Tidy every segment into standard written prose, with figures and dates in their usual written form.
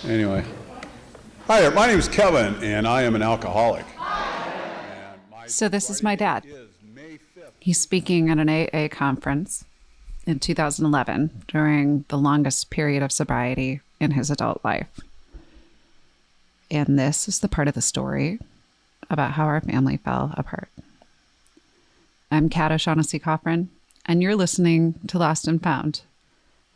Anyway. Hi there, my name is Kevin, and I am an alcoholic. So this is my dad. He's speaking at an AA conference in 2011 during the longest period of sobriety in his adult life. And this is the part of the story about how our family fell apart. I'm Kat O'Shaughnessy Cochran, and you're listening to Lost and Found,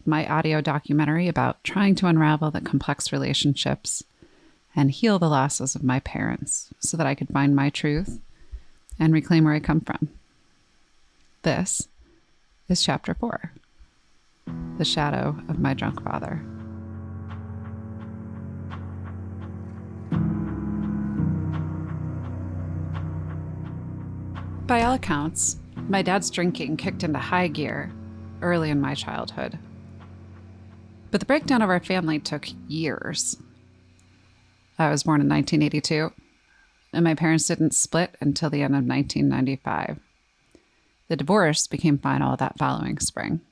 my audio documentary about trying to unravel the complex relationships and heal the losses of my parents so that I could find my truth and reclaim where I come from. This is Chapter 4, The Shadow of My Drunk Father. By all accounts, my dad's drinking kicked into high gear early in my childhood. But the breakdown of our family took years. I was born in 1982, and my parents didn't split until the end of 1995. The divorce became final that following spring.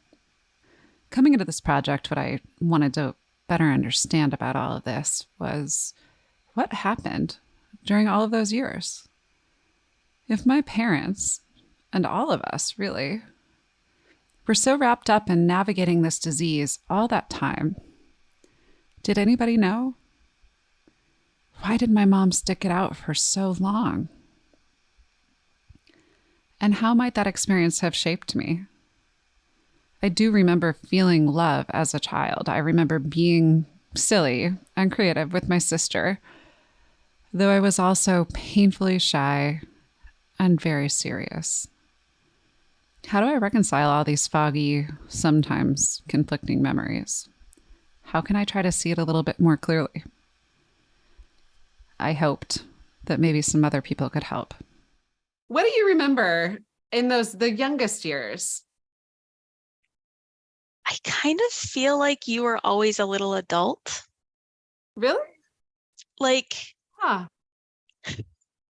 Coming into this project, what I wanted to better understand about all of this was what happened during all of those years. If my parents, and all of us really, were so wrapped up in navigating this disease all that time, did anybody know? Why did my mom stick it out for so long? And how might that experience have shaped me? I do remember feeling love as a child. I remember being silly and creative with my sister, though I was also painfully shy and very serious. How do I reconcile all these foggy, sometimes conflicting memories? How can I try to see it a little bit more clearly? I hoped that maybe some other people could help. What do you remember in the youngest years? I kind of feel like you were always a little adult. Really? Like, Huh.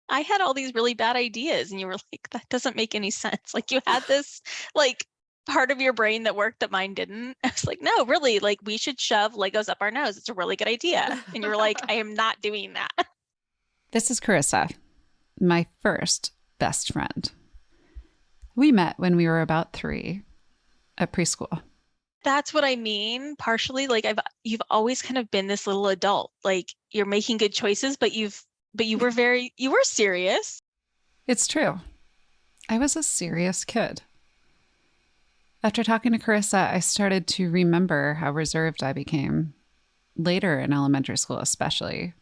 I had all these really bad ideas and you were like, that doesn't make any sense. Like you had this like part of your brain that worked that mine didn't. I was like, no, really, like we should shove Legos up our nose. It's a really good idea. And you were like, I am not doing that. This is Carissa, my first best friend. We met when we were about 3 at preschool. That's what I mean. Partially, like you've always kind of been this little adult. Like you're making good choices, but you were serious. It's true. I was a serious kid. After talking to Carissa, I started to remember how reserved I became, later in elementary school especially,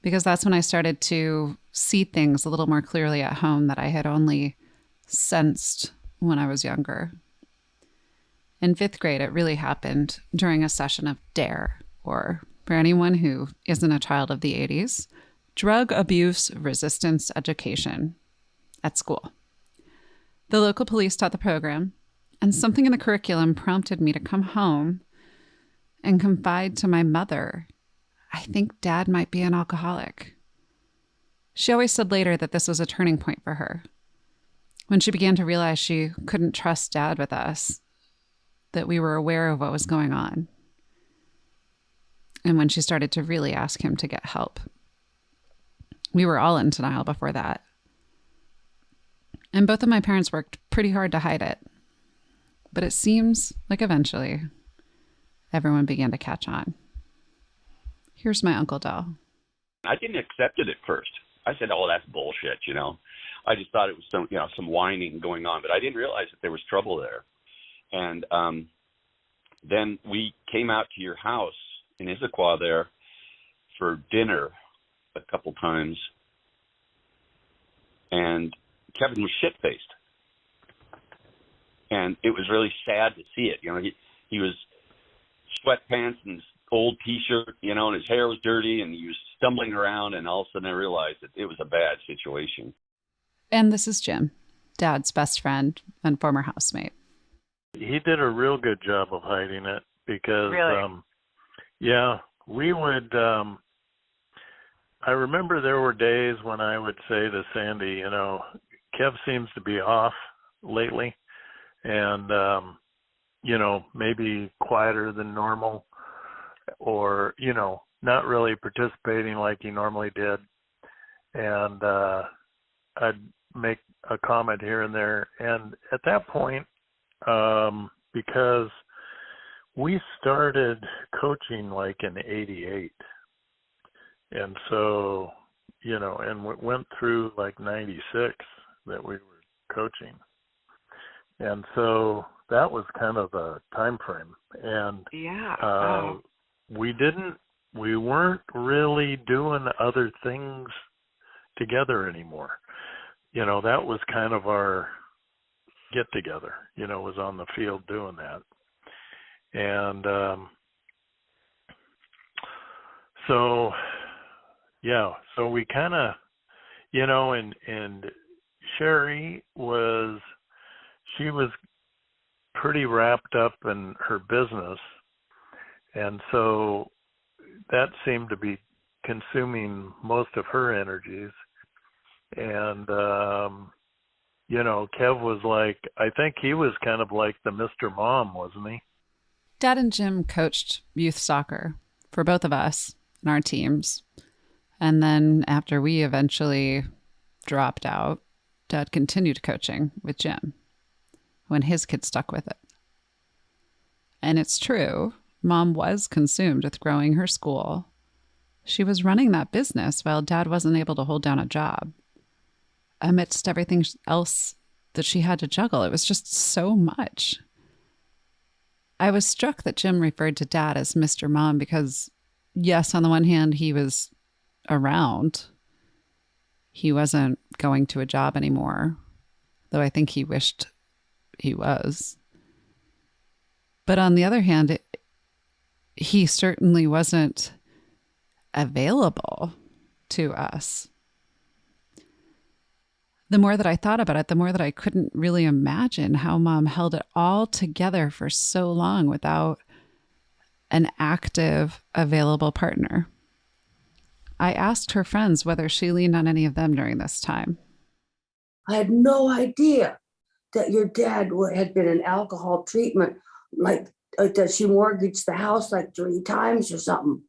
because that's when I started to see things a little more clearly at home that I had only sensed when I was younger. In 5th grade, it really happened during a session of DARE, or for anyone who isn't a child of the 80s, Drug Abuse Resistance Education at school. The local police taught the program, and something in the curriculum prompted me to come home and confide to my mother, I think Dad might be an alcoholic. She always said later that this was a turning point for her, when she began to realize she couldn't trust Dad with us, that we were aware of what was going on, and when she started to really ask him to get help. We were all in denial before that. And both of my parents worked pretty hard to hide it. But it seems like eventually everyone began to catch on. Here's my Uncle Del. I didn't accept it at first. I said, oh, that's bullshit, you know. I just thought it was some whining going on, but I didn't realize that there was trouble there. And then we came out to your house in Issaquah there for dinner a couple times, and Kevin was shit-faced. And it was really sad to see it. You know, he was sweatpants and his old T-shirt, you know, and his hair was dirty, and he was stumbling around, and all of a sudden I realized that it was a bad situation. And this is Jim, Dad's best friend and former housemate. He did a real good job of hiding it because, Really? we would, I remember there were days when I would say to Sandy, you know, Kev seems to be off lately and, maybe quieter than normal or, not really participating like he normally did. And I'd make a comment here and there. And at that point, because we started coaching like in '88. And so, and went through like 96 that we were coaching. And so that was kind of a time frame. And we weren't really doing other things together anymore. That was kind of our get together, was on the field doing that. And so we kind of, and Sherry she was pretty wrapped up in her business. And so that seemed to be consuming most of her energies. And, Kev was like, I think he was kind of like the Mr. Mom, wasn't he? Dad and Jim coached youth soccer for both of us and our teams. And then after we eventually dropped out, Dad continued coaching with Jim when his kids stuck with it. And it's true, Mom was consumed with growing her school. She was running that business while Dad wasn't able to hold down a job. Amidst everything else that she had to juggle, it was just so much. I was struck that Jim referred to Dad as Mr. Mom because, yes, on the one hand, he was around. He wasn't going to a job anymore, though I think he wished he was. But on the other hand, he certainly wasn't available to us. The more that I thought about it, the more that I couldn't really imagine how Mom held it all together for so long without an active, available partner. I asked her friends whether she leaned on any of them during this time. I had no idea that your dad had been in alcohol treatment, like that she mortgaged the house like 3 times or something.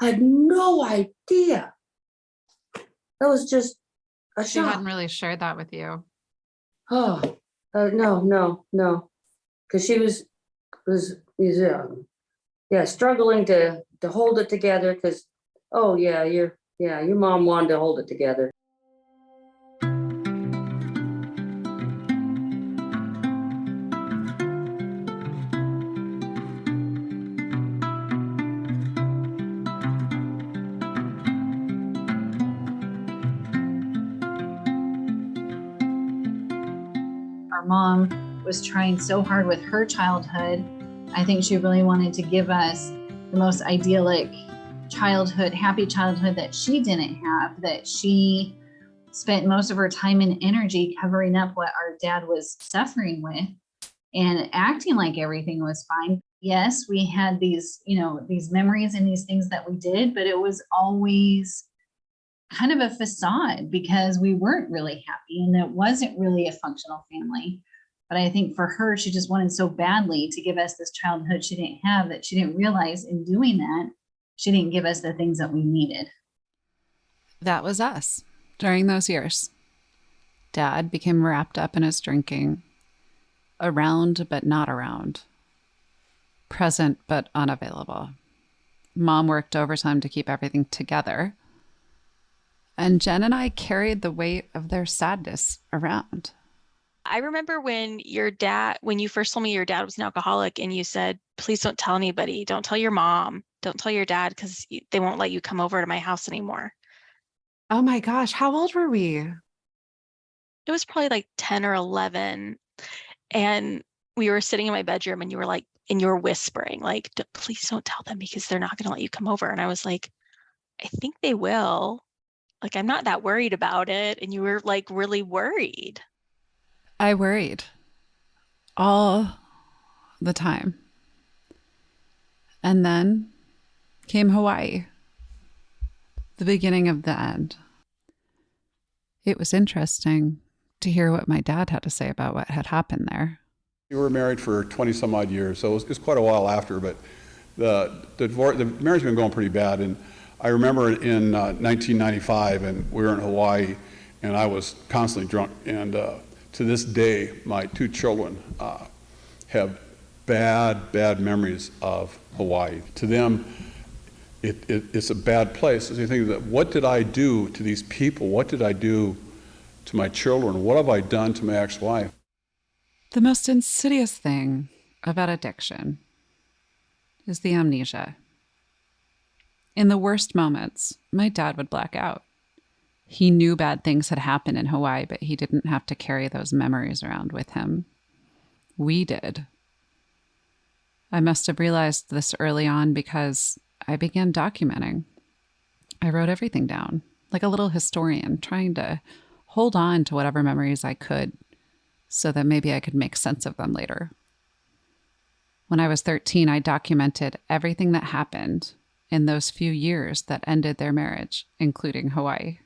I had no idea. That was just a She shock. hadn't really shared that with you. Oh, no. Because she was struggling to hold it together. Because your mom wanted to hold it together. Our mom was trying so hard with her childhood. I think she really wanted to give us the most idyllic childhood, happy childhood that she didn't have, that she spent most of her time and energy covering up what our dad was suffering with and acting like everything was fine. Yes, we had these memories and these things that we did, but it was always kind of a facade because we weren't really happy and it wasn't really a functional family. But I think for her, she just wanted so badly to give us this childhood she didn't have that she didn't realize in doing that, she didn't give us the things that we needed. That was us during those years. Dad became wrapped up in his drinking, around but not around, present but unavailable. Mom worked overtime to keep everything together. And Jen and I carried the weight of their sadness around. I remember when you first told me your dad was an alcoholic and you said, please don't tell anybody. Don't tell your mom. Don't tell your dad because they won't let you come over to my house anymore. Oh my gosh, how old were we? It was probably like 10 or 11. And we were sitting in my bedroom and you were whispering, like, please don't tell them because they're not going to let you come over. And I was like, I think they will. Like, I'm not that worried about it. And you were like really worried. I worried all the time. And then came Hawaii, the beginning of the end. It was interesting to hear what my dad had to say about what had happened there. We were married for 20 some odd years, so it was quite a while after, but the marriage had been going pretty bad, and I remember in 1995, and we were in Hawaii, and I was constantly drunk, and to this day, my two children have bad memories of Hawaii. To them, it's a bad place. So you think that, what did I do to these people? What did I do to my children? What have I done to my ex-wife? The most insidious thing about addiction is the amnesia. In the worst moments, my dad would black out. He knew bad things had happened in Hawaii, but he didn't have to carry those memories around with him. We did. I must have realized this early on because I began documenting. I wrote everything down, like a little historian, trying to hold on to whatever memories I could so that maybe I could make sense of them later. When I was 13, I documented everything that happened in those few years that ended their marriage, including Hawaii.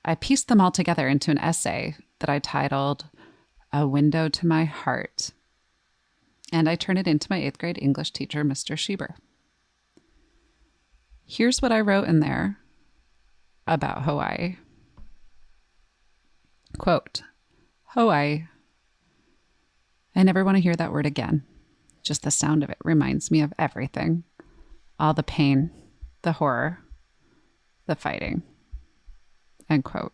I pieced them all together into an essay that I titled A Window to My Heart, and I turned it into my 8th grade English teacher, Mr. Schieber. Here's what I wrote in there about Hawaii. Quote, Hawaii. I never want to hear that word again. Just the sound of it reminds me of everything. All the pain, the horror, the fighting. End quote.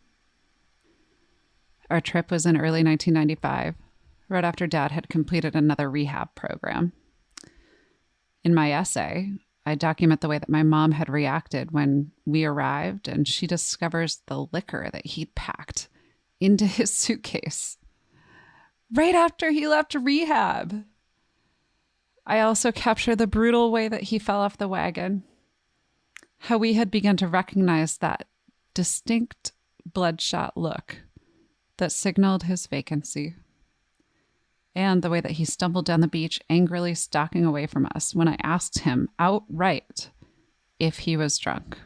Our trip was in early 1995, right after Dad had completed another rehab program. In my essay, I document the way that my mom had reacted when we arrived and she discovers the liquor that he'd packed into his suitcase right after he left rehab. I also capture the brutal way that he fell off the wagon, how we had begun to recognize that distinct bloodshot look that signaled his vacancy, and the way that he stumbled down the beach angrily stalking away from us when I asked him outright if he was drunk.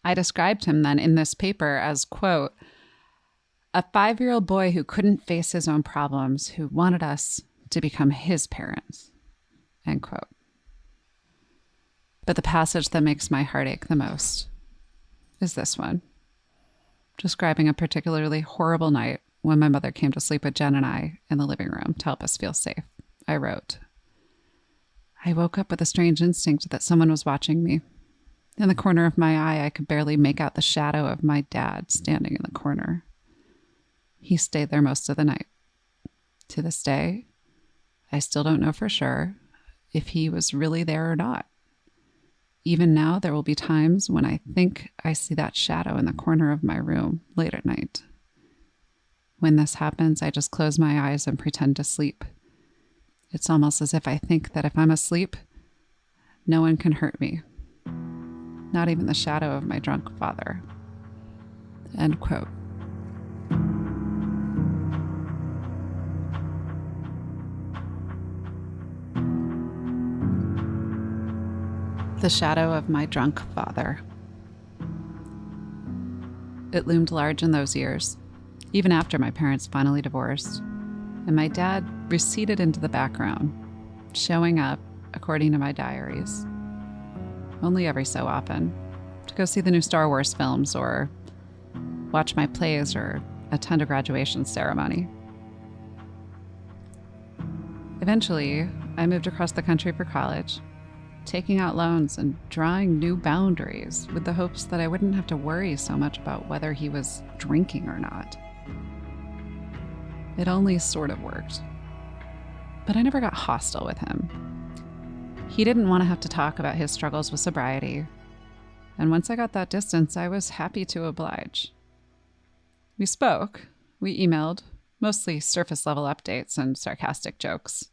I described him then in this paper as, quote, a 5-year-old boy who couldn't face his own problems, who wanted us to become his parents, end quote. But the passage that makes my heart ache the most is this one, describing a particularly horrible night when my mother came to sleep with Jen and I in the living room to help us feel safe. I wrote, I woke up with a strange instinct that someone was watching me. In the corner of my eye, I could barely make out the shadow of my dad standing in the corner. He stayed there most of the night. To this day, I still don't know for sure if he was really there or not. Even now, there will be times when I think I see that shadow in the corner of my room late at night. When this happens, I just close my eyes and pretend to sleep. It's almost as if I think that if I'm asleep, no one can hurt me. Not even the shadow of my drunk father. End quote. The shadow of my drunk father. It loomed large in those years, even after my parents finally divorced, and my dad receded into the background, showing up, according to my diaries, only every so often, to go see the new Star Wars films or watch my plays or attend a graduation ceremony. Eventually, I moved across the country for college, taking out loans and drawing new boundaries with the hopes that I wouldn't have to worry so much about whether he was drinking or not. It only sort of worked. But I never got hostile with him. He didn't want to have to talk about his struggles with sobriety. And once I got that distance, I was happy to oblige. We spoke, we emailed, mostly surface level updates and sarcastic jokes.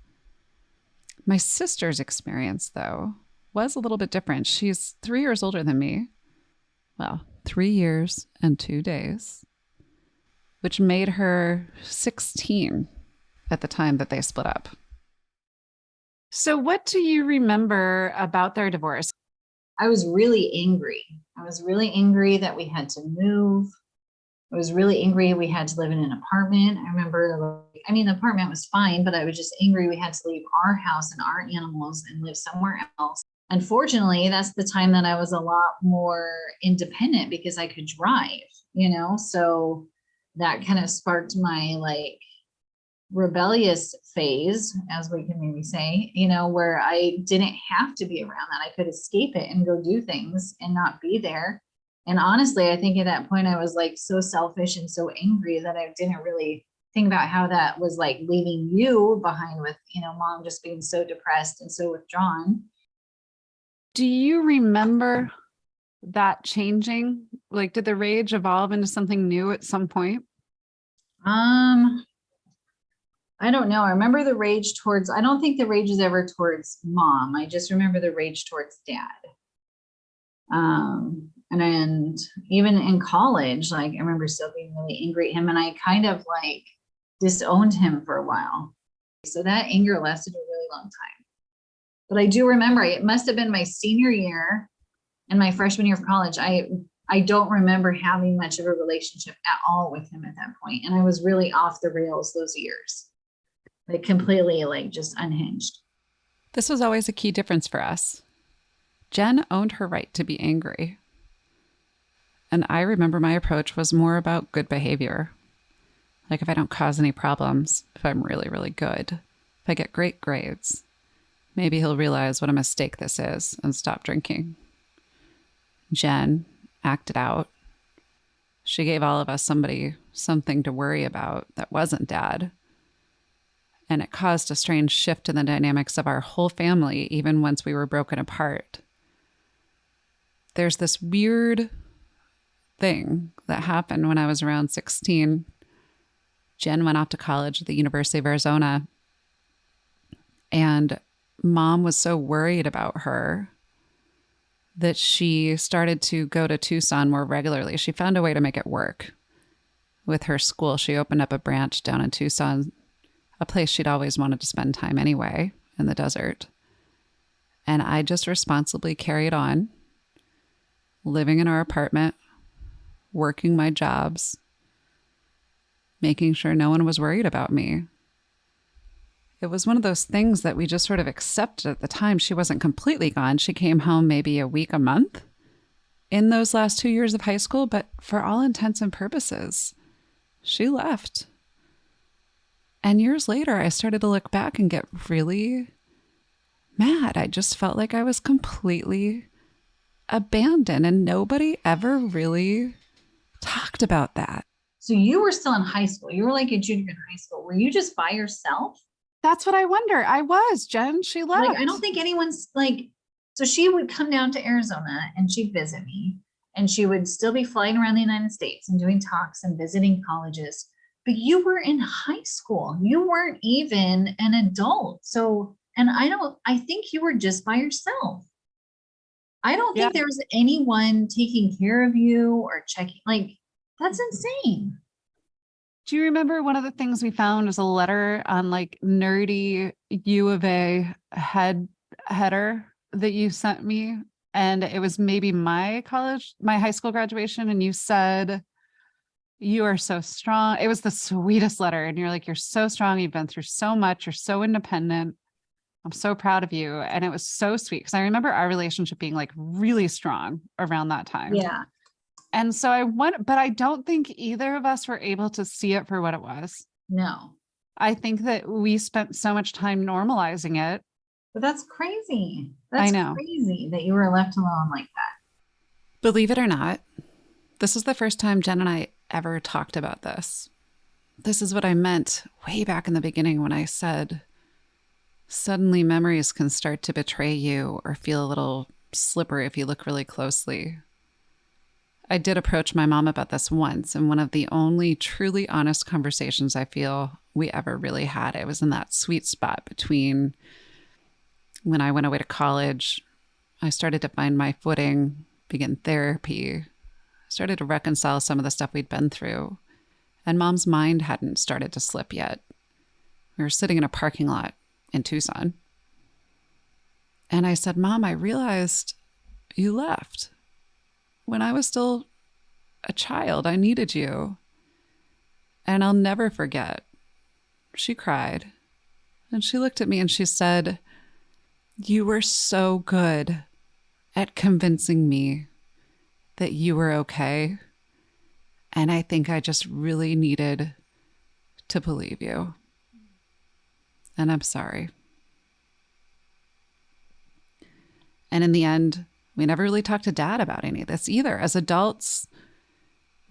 My sister's experience, though, was a little bit different. She's 3 years older than me. Well, 3 years and 2 days, which made her 16 at the time that they split up. So what do you remember about their divorce? I was really angry. I was really angry that we had to move. I was really angry we had to live in an apartment. I remember, I mean, the apartment was fine, but I was just angry we had to leave our house and our animals and live somewhere else. Unfortunately, that's the time that I was a lot more independent because I could drive, you know? So that kind of sparked my like rebellious phase, as we can maybe say, you know, where I didn't have to be around that. I could escape it and go do things and not be there. And honestly, I think at that point I was like so selfish and so angry that I didn't really think about how that was like leaving you behind with, you know, mom just being so depressed and so withdrawn. Do you remember that changing? Like, did the rage evolve into something new at some point? I don't know. I remember the rage towards, I don't think the rage is ever towards mom. I just remember the rage towards dad. And even in college, like I remember still being really angry at him, and I kind of like disowned him for a while. So that anger lasted a really long time. But I do remember it must have been my senior year and my freshman year of college. I don't remember having much of a relationship at all with him at that point. And I was really off the rails those years, like completely like just unhinged. This was always a key difference for us. Jen owned her right to be angry. And I remember my approach was more about good behavior. Like if I don't cause any problems, if I'm really, really good, if I get great grades, maybe he'll realize what a mistake this is and stop drinking. Jen acted out. She gave all of us something to worry about that wasn't dad. And it caused a strange shift in the dynamics of our whole family, even once we were broken apart. There's this weird thing that happened when I was around 16. Jen went off to college at the University of Arizona, and mom was so worried about her that she started to go to Tucson more regularly. She found a way to make it work with her school. She opened up a branch down in Tucson, a place she'd always wanted to spend time anyway, in the desert. And I just responsibly carried on, living in our apartment, working my jobs, making sure no one was worried about me. It was one of those things that we just sort of accepted at the time. She wasn't completely gone. She came home maybe a week, a month in those last 2 years of high school, but for all intents and purposes, she left. And years later, I started to look back and get really mad. I just felt like I was completely abandoned, and nobody ever really talked about that. So you were still in high school. You were like a junior in high school. Were you just by yourself? That's what I wonder. I was, Jen. She left. Like, I don't think anyone's like, so she would come down to Arizona and she'd visit me, and she would still be flying around the United States and doing talks and visiting colleges. But you were in high school. You weren't even an adult. So, and I think you were just by yourself. I don't think there was anyone taking care of you or checking, like, that's insane. Do you remember one of the things we found was a letter on like nerdy U of A header that you sent me? And it was maybe my high school graduation. And you said, "You are so strong." It was the sweetest letter. And you're like, "You're so strong. You've been through so much. You're so independent. I'm so proud of you." And it was so sweet because I remember our relationship being like really strong around that time. Yeah. And so but I don't think either of us were able to see it for what it was. No. I think that we spent so much time normalizing it. But that's crazy. I know. Crazy that you were left alone like that. Believe it or not, this is the first time Jen and I ever talked about this. This is what I meant way back in the beginning when I said, suddenly memories can start to betray you or feel a little slippery if you look really closely. I did approach my mom about this once, and one of the only truly honest conversations I feel we ever really had. It was in that sweet spot between when I went away to college, I started to find my footing, begin therapy, started to reconcile some of the stuff we'd been through, and mom's mind hadn't started to slip yet. We were sitting in a parking lot in Tucson, and I said, "Mom, I realized you left. When I was still a child, I needed you. And I'll never forget. She cried. And she looked at me and she said, "You were so good at convincing me that you were okay. And I think I just really needed to believe you. And I'm sorry." And in the end, we never really talked to Dad about any of this either. As adults,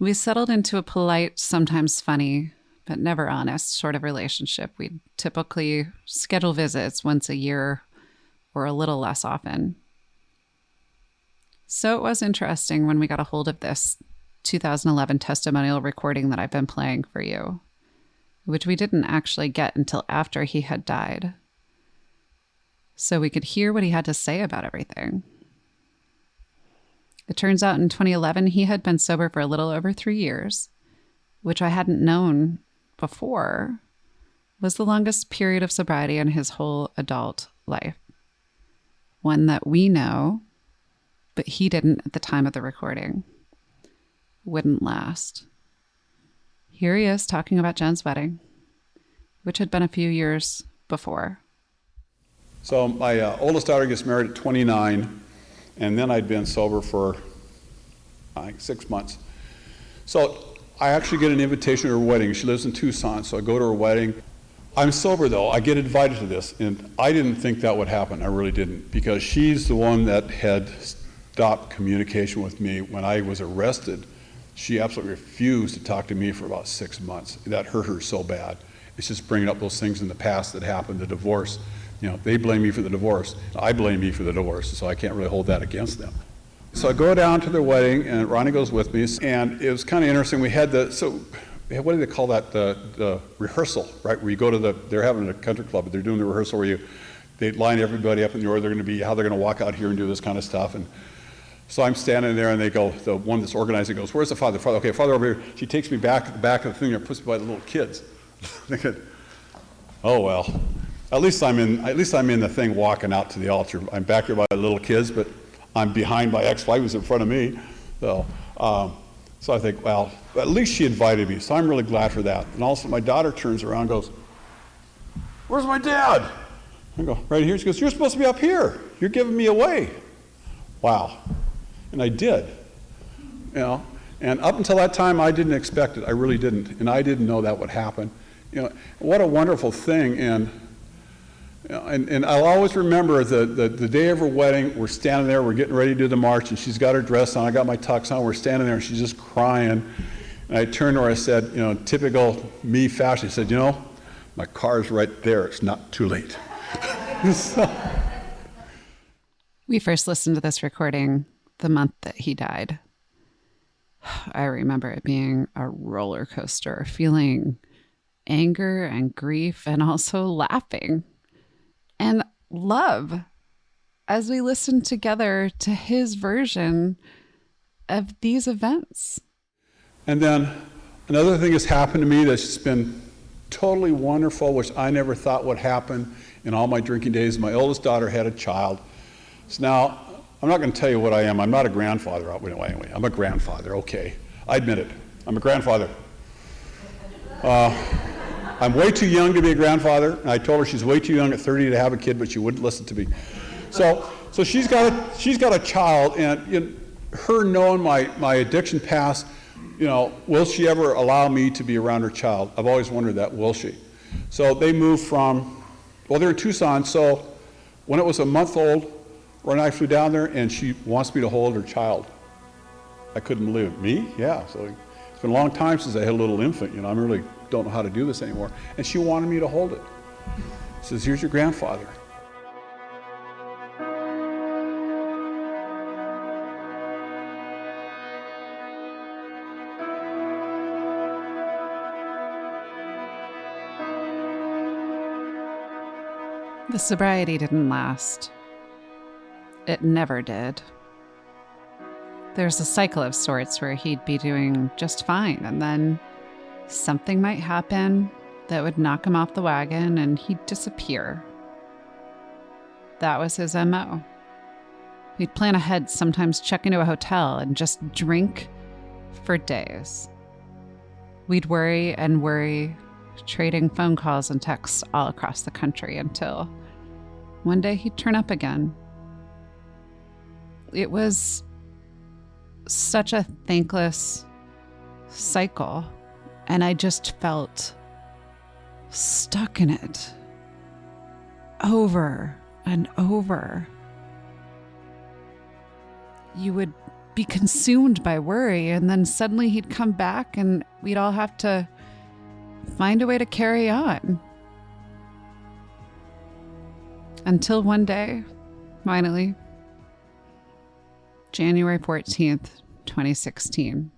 we settled into a polite, sometimes funny, but never honest sort of relationship. We'd typically schedule visits once a year or a little less often. So it was interesting when we got a hold of this 2011 testimonial recording that I've been playing for you, which we didn't actually get until after he had died, so we could hear what he had to say about everything. It turns out in 2011, he had been sober for a little over 3 years, which I hadn't known before was the longest period of sobriety in his whole adult life. One that we know, but he didn't at the time of the recording. Wouldn't last. Here he is talking about Jen's wedding, which had been a few years before. So my oldest daughter gets married at 29, and then I'd been sober for, I think, 6 months. So I actually get an invitation to her wedding. She lives in Tucson, so I go to her wedding. I'm sober, though. I get invited to this, and I didn't think that would happen. I really didn't, because she's the one that had stopped communication with me when I was arrested. She absolutely refused to talk to me for about 6 months. That hurt her so bad. It's just bringing up those things in the past that happened, the divorce. You know, they blame me for the divorce. I blame me for the divorce, so I can't really hold that against them. So I go down to their wedding, and Ronnie goes with me, and it was kind of interesting. We had what do they call that, the rehearsal, right, where you go to they're having a country club, but they're doing the rehearsal where they line everybody up in the order they're going to be, how they're going to walk out here and do this kind of stuff. And so I'm standing there, and they go, the one that's organizing goes, "Where's the father?" "Father, okay, father over here." She takes me back to the back of the thing and puts me by the little kids. Thinking, oh well, at least I'm in the thing walking out to the altar. I'm back here by the little kids, but I'm behind my ex-wife who's in front of me. So I think, well, at least she invited me, so I'm really glad for that. And also my daughter turns around and goes, "Where's my dad?" I go, "Right here." She goes, "You're supposed to be up here. You're giving me away." Wow. And I did, you know. And up until that time, I didn't expect it. I really didn't. And I didn't know that would happen. You know, what a wonderful thing. And you know, and I'll always remember the day of her wedding, we're standing there, we're getting ready to do the march, and she's got her dress on, I got my tux on, we're standing there, and she's just crying. And I turned to her, I said, you know, typical me fashion, I said, "You know, my car's right there, it's not too late." So, We first listened to this recording the month that he died. I remember it being a roller coaster, feeling anger and grief and also laughing and love as we listened together to his version of these events. and then another thing has happened to me that's just been totally wonderful, which I never thought would happen in all my drinking days. My oldest daughter had a child. So now, I'm not going to tell you what I am. I'm not a grandfather. Anyway, I'm a grandfather, okay. I admit it. I'm a grandfather. I'm way too young to be a grandfather. And I told her she's way too young at 30 to have a kid, but she wouldn't listen to me. So she's got a child, and you know, her knowing my addiction past, you know, will she ever allow me to be around her child? I've always wondered that, will she? So they moved they're in Tucson, so when it was a month old, when I flew down there, and she wants me to hold her child. I couldn't believe it. Me? Yeah. So it's been a long time since I had a little infant. You know, I really don't know how to do this anymore. And she wanted me to hold it. She says, "Here's your grandfather." The sobriety didn't last. It never did. There's a cycle of sorts where he'd be doing just fine, and then something might happen that would knock him off the wagon and he'd disappear. That was his MO. He'd plan ahead, sometimes check into a hotel and just drink for days. We'd worry and worry, trading phone calls and texts all across the country until one day he'd turn up again. It was such a thankless cycle, and I just felt stuck in it over and over. You would be consumed by worry, and then suddenly he'd come back and we'd all have to find a way to carry on. Until one day, finally, January 14th, 2016,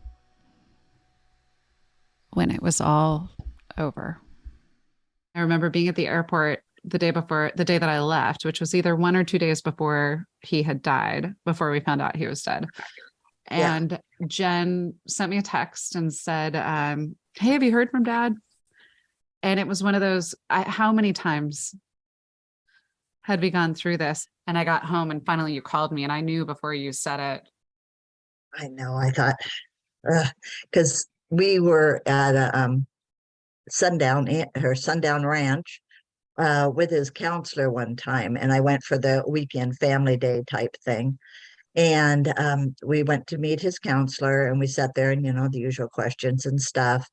when it was all over. I remember being at the airport the day that I left, which was either 1 or 2 days before he had died, before we found out he was dead. And Jen sent me a text and said, hey, have you heard from Dad? And it was one of those, how many times had we gone through this? And I got home and finally you called me, and I knew before you said it. I know. I thought, because we were at a sundown ranch with his counselor one time, and I went for the weekend family day type thing. And we went to meet his counselor, and we sat there and, the usual questions and stuff.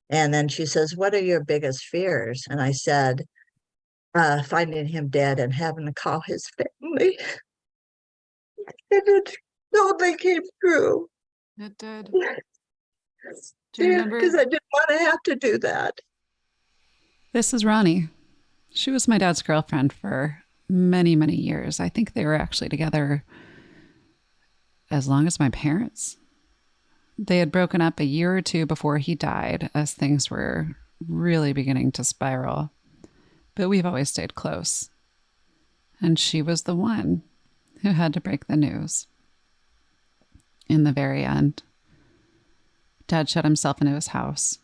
And then she says, what are your biggest fears? And I said, finding him dead and having to call his family. And it totally came true. It did. Do you remember? Because I didn't want to have to do that. This is Ronnie. She was my dad's girlfriend for many, many years. I think they were actually together as long as my parents. They had broken up a year or two before he died, as things were really beginning to spiral. But we've always stayed close. And she was the one who had to break the news. In the very end, Dad shut himself into his house.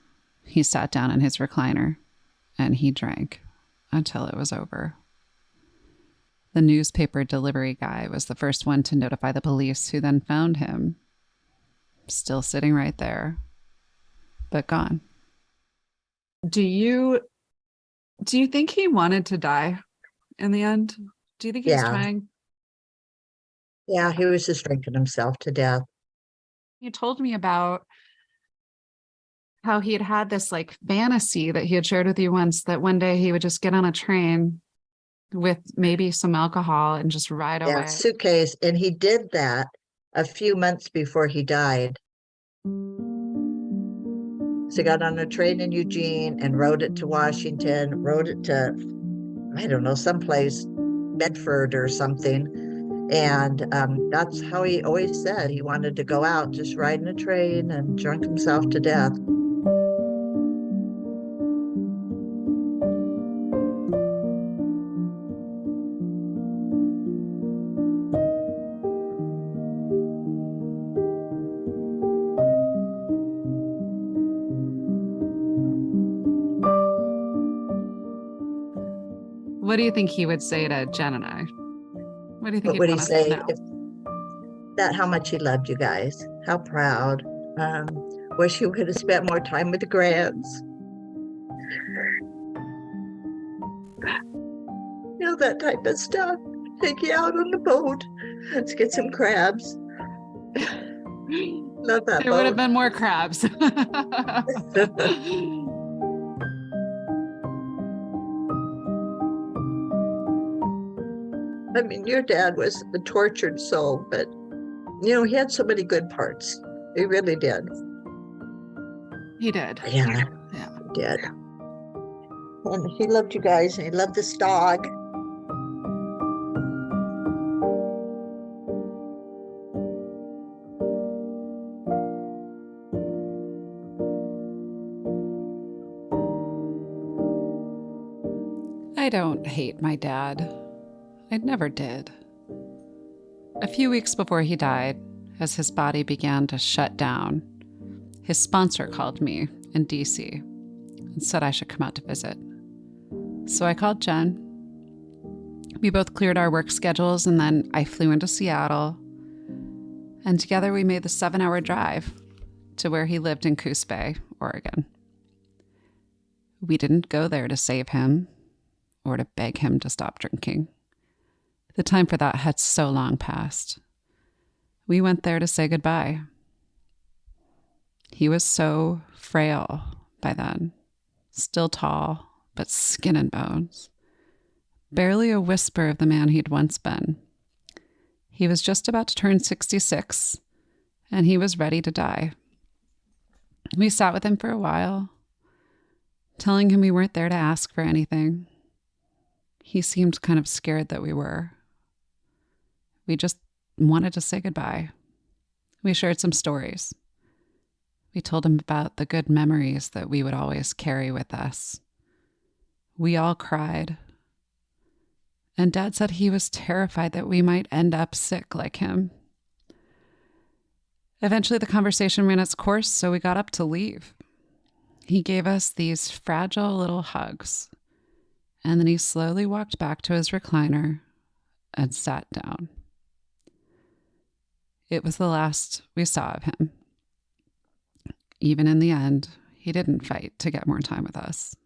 He sat down in his recliner and he drank until it was over. The newspaper delivery guy was the first one to notify the police, who then found him, still sitting right there, but gone. Do you think he wanted to die in the end? Do you think he was trying? Yeah, he was just drinking himself to death. You told me about how he had this fantasy that he had shared with you once, that one day he would just get on a train with maybe some alcohol and just ride away. Suitcase. And he did that a few months before he died. So he got on a train in Eugene and rode it to Washington, rode it to, I don't know, someplace, Bedford or something. And that's how he always said he wanted to go out, just riding a train, and drunk himself to death. What do you think he would say to Jen and I? What do you think What would he want us to say? know? How much he loved you guys, how proud. Wish he would have spent more time with the grands. That type of stuff. Take you out on the boat. Let's get some crabs. Love that There boat. would have been more crabs. I mean, your dad was a tortured soul, but, he had so many good parts. He really did. He did. Yeah, he did. And he loved you guys, and he loved this dog. I don't hate my dad. I never did. A few weeks before he died, as his body began to shut down, his sponsor called me in DC and said I should come out to visit. So I called Jen. We both cleared our work schedules, and then I flew into Seattle. And together we made the 7-hour drive to where he lived in Coos Bay, Oregon. We didn't go there to save him or to beg him to stop drinking. The time for that had so long passed. We went there to say goodbye. He was so frail by then, still tall, but skin and bones. Barely a whisper of the man he'd once been. He was just about to turn 66, and he was ready to die. We sat with him for a while, telling him we weren't there to ask for anything. He seemed kind of scared that we were. We just wanted to say goodbye. We shared some stories. We told him about the good memories that we would always carry with us. We all cried. And Dad said he was terrified that we might end up sick like him. Eventually, the conversation ran its course, so we got up to leave. He gave us these fragile little hugs, and then he slowly walked back to his recliner and sat down. It was the last we saw of him. Even in the end, he didn't fight to get more time with us.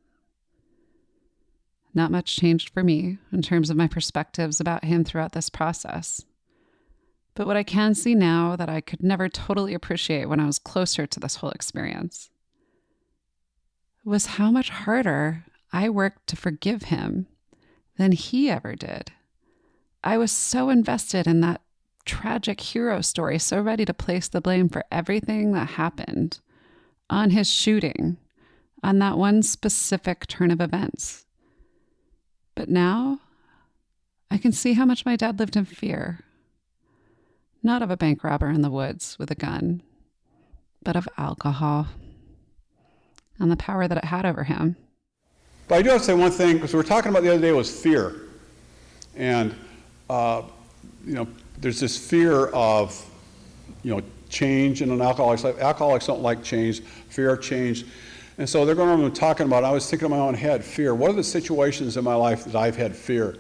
Not much changed for me in terms of my perspectives about him throughout this process. But what I can see now that I could never totally appreciate when I was closer to this whole experience was how much harder I worked to forgive him than he ever did. I was so invested in that tragic hero story, so ready to place the blame for everything that happened on his shooting, on that one specific turn of events. But now I can see how much my dad lived in fear, not of a bank robber in the woods with a gun, but of alcohol and the power that it had over him. But I do have to say one thing, because we were talking about the other day was fear. And, there's this fear of, change in an alcoholic's life. Alcoholics don't like change, fear of change. And so they're going around and talking about, I was thinking in my own head, fear. What are the situations in my life that I've had fear?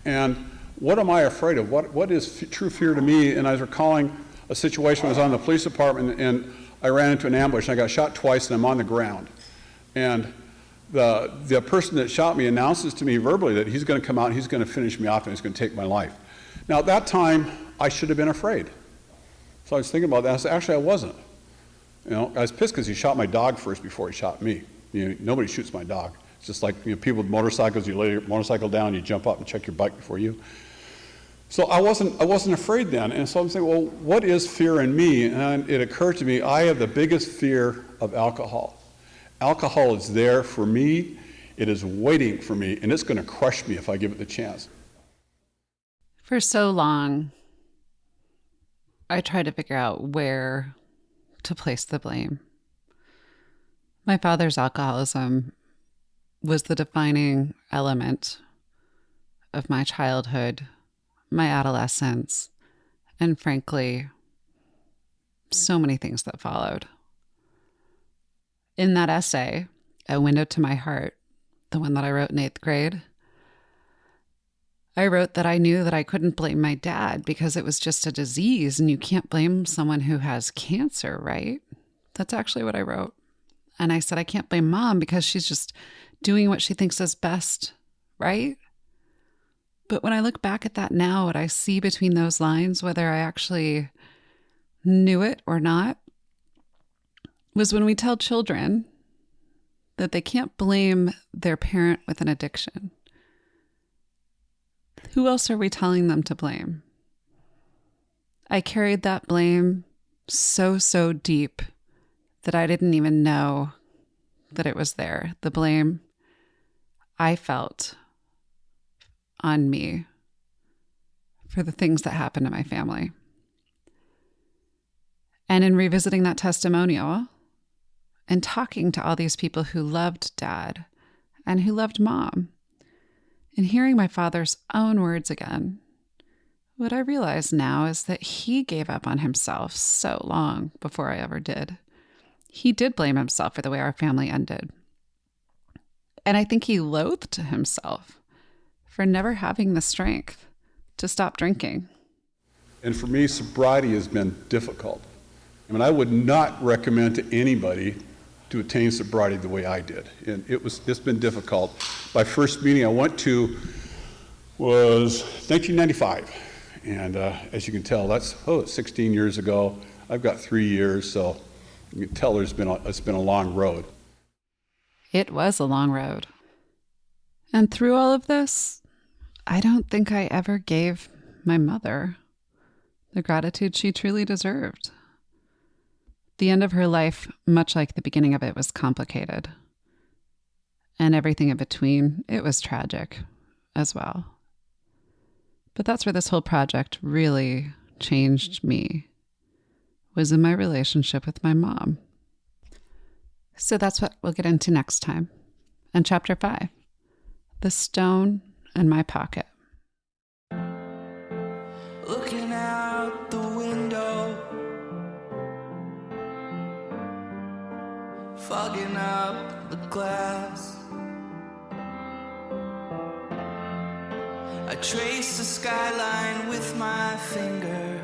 And what am I afraid of? What is true fear to me? And I was recalling a situation when I was on the police department, and I ran into an ambush, and I got shot twice, and I'm on the ground. And the person that shot me announces to me verbally that he's going to come out and he's going to finish me off and he's going to take my life. Now, at that time, I should have been afraid. So I was thinking about that. I said, actually, I wasn't. I was pissed because he shot my dog first before he shot me. Nobody shoots my dog. It's just like people with motorcycles. You lay your motorcycle down, you jump up and check your bike before you. So I wasn't afraid then. And so I'm saying, well, what is fear in me? And it occurred to me, I have the biggest fear of alcohol. Alcohol is there for me. It is waiting for me, and it's going to crush me if I give it the chance. For so long, I tried to figure out where to place the blame. My father's alcoholism was the defining element of my childhood, my adolescence, and frankly, so many things that followed. In that essay, A Window to My Heart, the one that I wrote in 8th grade, I wrote that I knew that I couldn't blame my dad because it was just a disease, and you can't blame someone who has cancer, right? That's actually what I wrote. And I said, I can't blame mom because she's just doing what she thinks is best, right? But when I look back at that now, what I see between those lines, whether I actually knew it or not, was when we tell children that they can't blame their parent with an addiction. Who else are we telling them to blame? I carried that blame so deep that I didn't even know that it was there. The blame I felt on me for the things that happened to my family. And in revisiting that testimonial and talking to all these people who loved Dad and who loved Mom, and hearing my father's own words again, what I realize now is that he gave up on himself so long before I ever did. He did blame himself for the way our family ended. And I think he loathed himself for never having the strength to stop drinking. And for me, sobriety has been difficult. I would not recommend to anybody to attain sobriety the way I did. And it's been difficult. My first meeting I went to was 1995. And as you can tell, that's 16 years ago. I've got 3 years, so you can tell it's been a long road. It was a long road. And through all of this, I don't think I ever gave my mother the gratitude she truly deserved. The end of her life, much like the beginning of it, was complicated. And everything in between, it was tragic as well. But that's where this whole project really changed me, was in my relationship with my mom. So that's what we'll get into next time. And chapter 5, The Stone in My Pocket. Looking out the window, fogging up the glass. I trace the skyline with my finger.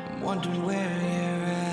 I'm wondering where you're at.